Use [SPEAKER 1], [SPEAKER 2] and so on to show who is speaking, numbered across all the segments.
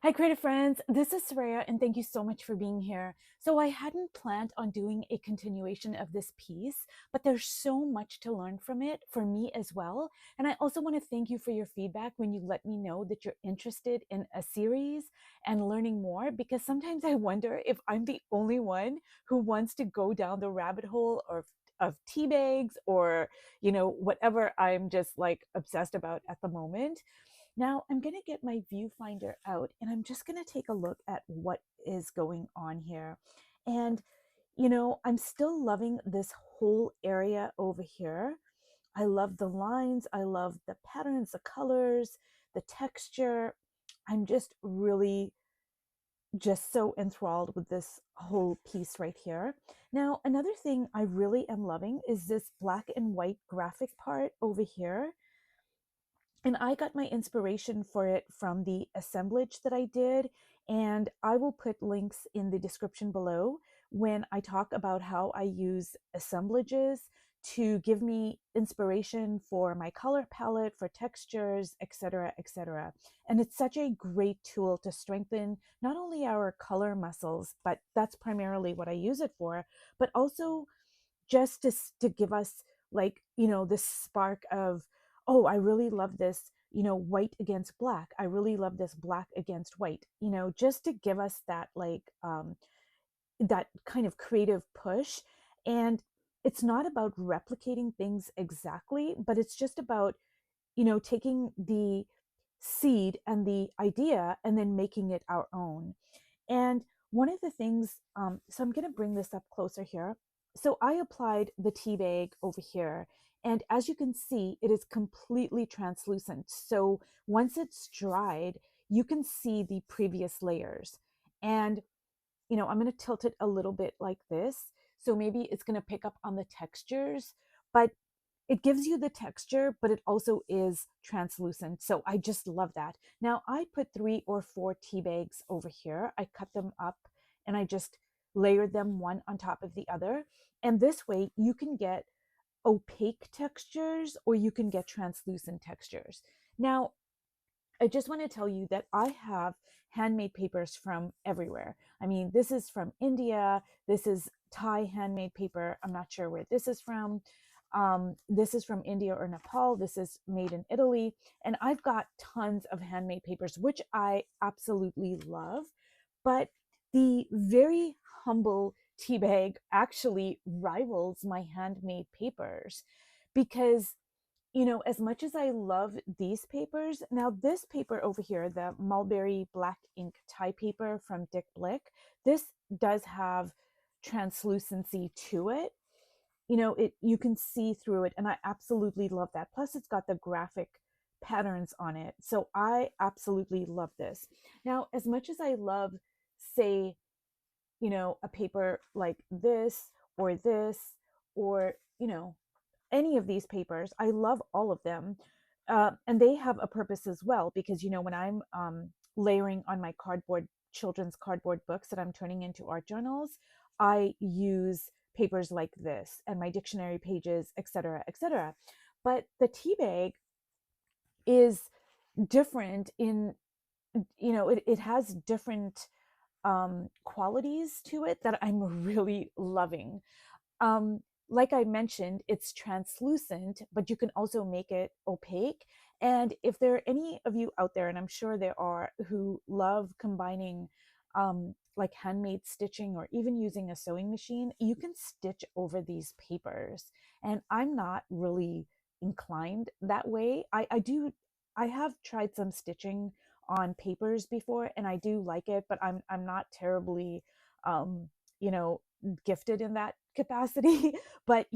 [SPEAKER 1] Hi, creative friends. This is Soraya, and thank you so much for being here. So, I hadn't planned on doing a continuation of this piece, but there's so much to learn from it for me as well. And I also want to thank you for your feedback when you let me know that you're interested in a series and learning more, because sometimes I wonder if I'm the only one who wants to go down the rabbit hole of tea bags or, whatever I'm just like obsessed about at the moment. Now I'm going to get my viewfinder out and I'm just going to take a look at what is going on here. And, I'm still loving this whole area over here. I love the lines. I love the patterns, the colors, the texture. I'm just really just so enthralled with this whole piece right here. Now, another thing I really am loving is this black and white graphic part over here. And I got my inspiration for it from the assemblage that I did. And I will put links in the description below when I talk about how I use assemblages to give me inspiration for my color palette, for textures, etc., etc. And it's such a great tool to strengthen not only our color muscles, but that's primarily what I use it for, but also just to give us, like, this spark of, oh, I really love this, white against black, I really love this black against white, just to give us that, like, that kind of creative push. And it's not about replicating things exactly, but it's just about, taking the seed and the idea and then making it our own. And one of the things, so I'm going to bring this up closer here. So I applied the tea bag over here. And as you can see, it is completely translucent. So once it's dried, you can see the previous layers. And, I'm going to tilt it a little bit like this. So maybe it's going to pick up on the textures, but it gives you the texture, but it also is translucent. So I just love that. Now I put 3 or 4 tea bags over here. I cut them up and I just layered them one on top of the other. And this way you can get opaque textures or you can get translucent textures. Now, I just want to tell you that I have handmade papers from everywhere. I mean, this is from India. This is Thai handmade paper. I'm not sure where this is from. This is from India or Nepal. This is made in Italy. And I've got tons of handmade papers, which I absolutely love. But the very humble tea bag actually rivals my handmade papers because, as much as I love these papers, now this paper over here, the mulberry black ink tie paper from Dick Blick, this does have translucency to it. You can see through it, and I absolutely love that. Plus, it's got the graphic patterns on it. So I absolutely love this. Now, as much as I love, say, a paper like this, or, any of these papers. I love all of them. And they have a purpose as well, because, when I'm layering on my children's cardboard books that I'm turning into art journals, I use papers like this and my dictionary pages, etc., etc. But the tea bag is different in, it has different qualities to it that I'm really loving. Um, like I mentioned, it's translucent, but you can also make it opaque. And if there are any of you out there, and I'm sure there are, who love combining like handmade stitching or even using a sewing machine, you can stitch over these papers. And I'm not really inclined that way. I have tried some stitching on papers before and I do like it, but I'm not terribly um, you know, gifted in that capacity. But,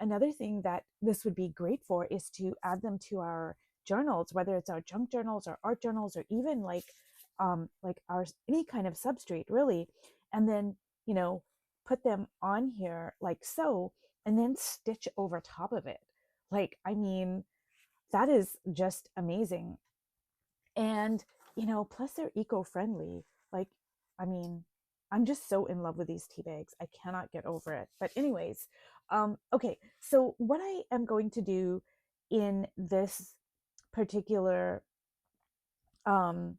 [SPEAKER 1] another thing that this would be great for is to add them to our journals, whether it's our junk journals or art journals, or even like our any kind of substrate, really. And then, put them on here like so, and then stitch over top of it. Like, I mean, that is just amazing. And, plus they're eco-friendly. Like, I mean, I'm just so in love with these tea bags. I cannot get over it. But anyways, okay, so what I am going to do in this particular um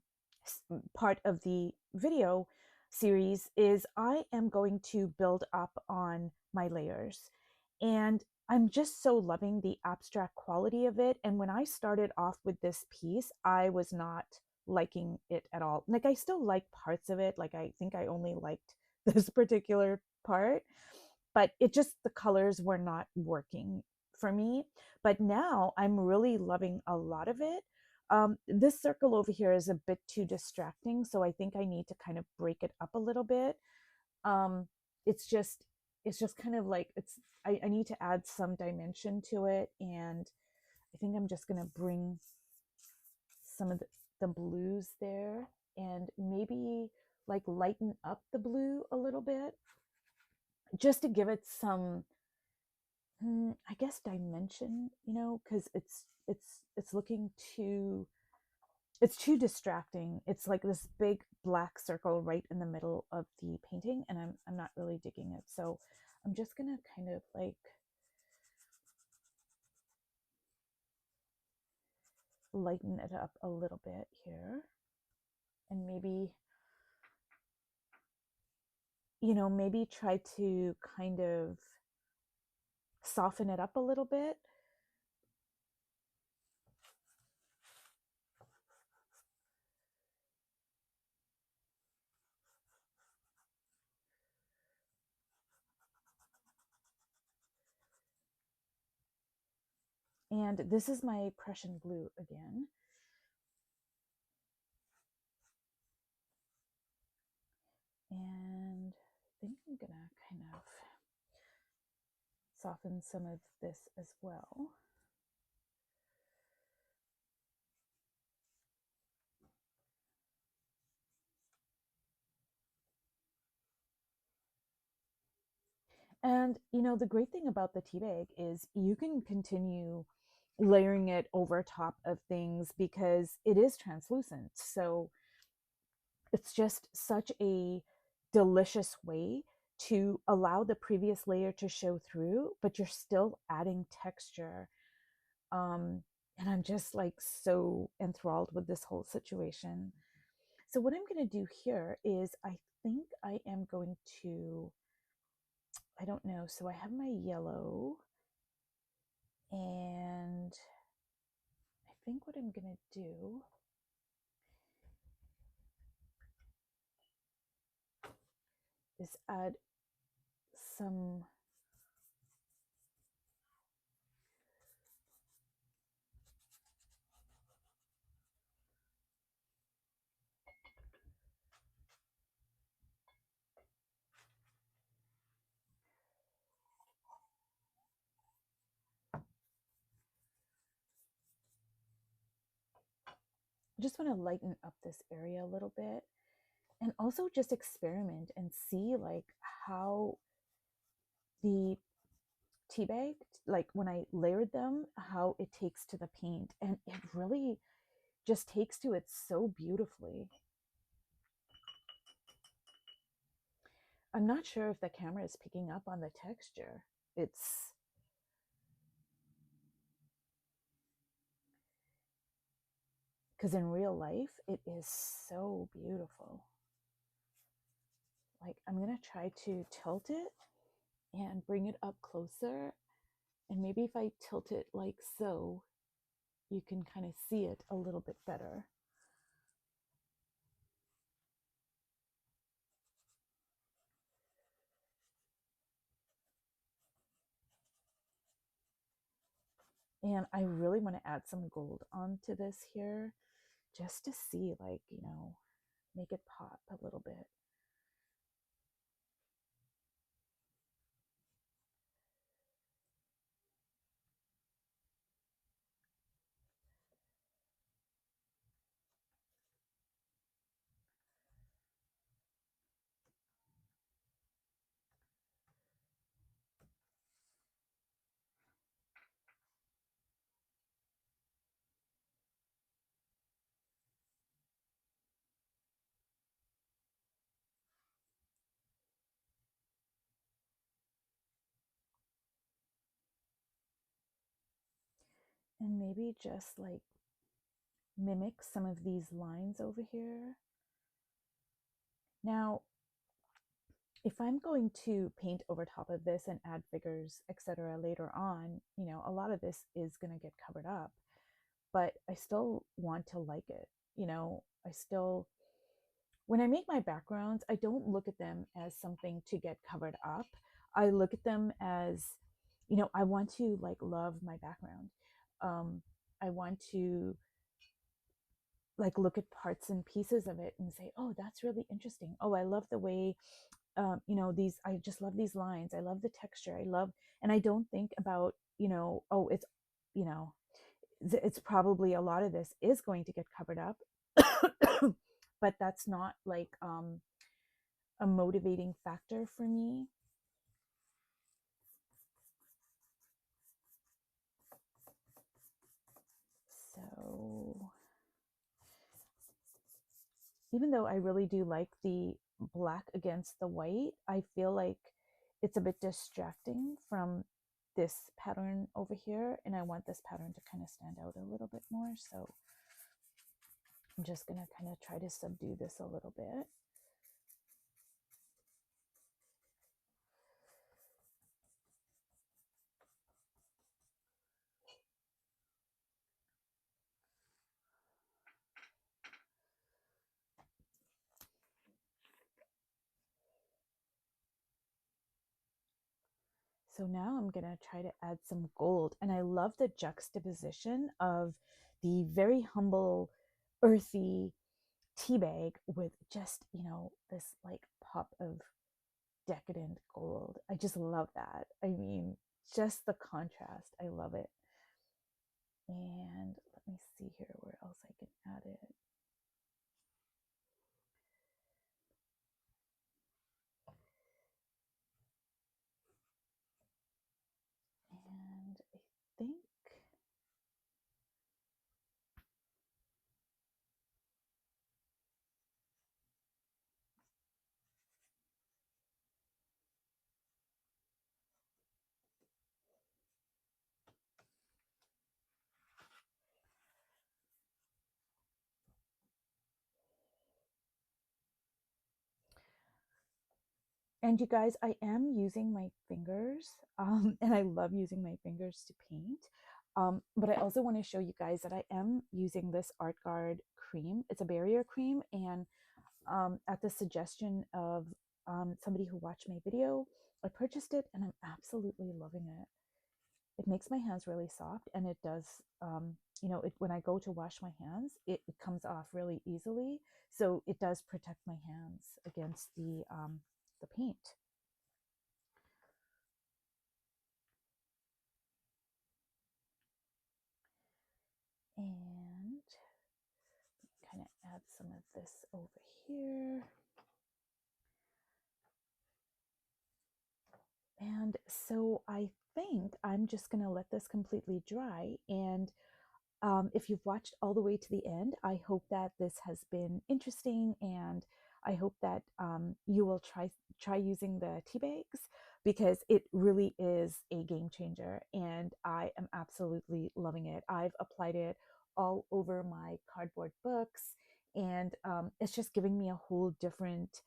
[SPEAKER 1] part of the video series is I am going to build up on my layers. And I'm just so loving the abstract quality of it. And when I started off with this piece, I was not liking it at all. Like, I still like parts of it. Like, I think I only liked this particular part, but it just, the colors were not working for me. But now I'm really loving a lot of it. This circle over here is a bit too distracting, so I think I need to kind of break it up a little bit. um it's just it's just kind of like, I need to add some dimension to it, and I think I'm just going to bring some of the blues there, and maybe like lighten up the blue a little bit, just to give it some, I guess, dimension, because it's looking too, it's too distracting. It's like this big black circle right in the middle of the painting, and I'm not really digging it. So I'm just gonna kind of like lighten it up a little bit here, and maybe, maybe try to kind of soften it up a little bit. And this is my Prussian blue again. And I think I'm gonna kind of soften some of this as well. And the great thing about the tea bag is you can continue layering it over top of things because it is translucent. So it's just such a delicious way to allow the previous layer to show through, but you're still adding texture. And I'm just like so enthralled with this whole situation. So what I'm going to do here is I think I am going to, I don't know. So I have my yellow, and I think what I'm going to do is add some, I just want to lighten up this area a little bit, and also just experiment and see like how the tea bag, like when I layered them, how it takes to the paint, and it really just takes to it so beautifully. I'm not sure if the camera is picking up on the texture. It's, because in real life it is so beautiful. Like, I'm gonna try to tilt it and bring it up closer, and maybe if I tilt it like so, you can kind of see it a little bit better. And I really want to add some gold onto this here, just to see, like, make it pop a little bit. And maybe just like mimic some of these lines over here. Now, if I'm going to paint over top of this and add figures, etc. later on, a lot of this is going to get covered up, but I still want to like it. I still, when I make my backgrounds, I don't look at them as something to get covered up. I look at them as, I want to like love my background. I want to like look at parts and pieces of it and say, oh, that's really interesting. Oh, I love the way, these, I just love these lines. I love the texture. And I don't think about, oh, you know, it's probably a lot of this is going to get covered up, but that's not like a motivating factor for me. So even though I really do like the black against the white, I feel like it's a bit distracting from this pattern over here, and I want this pattern to kind of stand out a little bit more. So I'm just going to kind of try to subdue this a little bit. So now I'm going to try to add some gold. And I love the juxtaposition of the very humble, earthy tea bag with just, this like pop of decadent gold. I just love that. I mean, just the contrast. I love it. And let me see here where else I can add it. And I think and you guys, I am using my fingers, and I love using my fingers to paint. But I also want to show you guys that I am using this Art Guard cream. It's a barrier cream, and at the suggestion of somebody who watched my video, I purchased it, and I'm absolutely loving it. It makes my hands really soft, and it does, when I go to wash my hands, it comes off really easily. So it does protect my hands against the paint. And kind of add some of this over here. And so I think I'm just going to let this completely dry. And if you've watched all the way to the end, I hope that this has been interesting, and I hope that you will try using the tea bags, because it really is a game changer, and I am absolutely loving it. I've applied it all over my cardboard books, and it's just giving me a whole different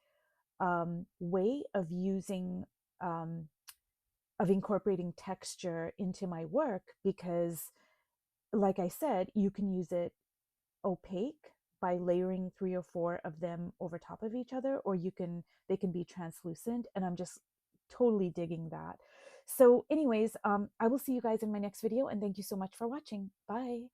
[SPEAKER 1] way of using of incorporating texture into my work, because like I said, you can use it opaque by layering 3 or 4 of them over top of each other, or they can be translucent, and I'm just totally digging that. So anyways, I will see you guys in my next video, and thank you so much for watching. Bye.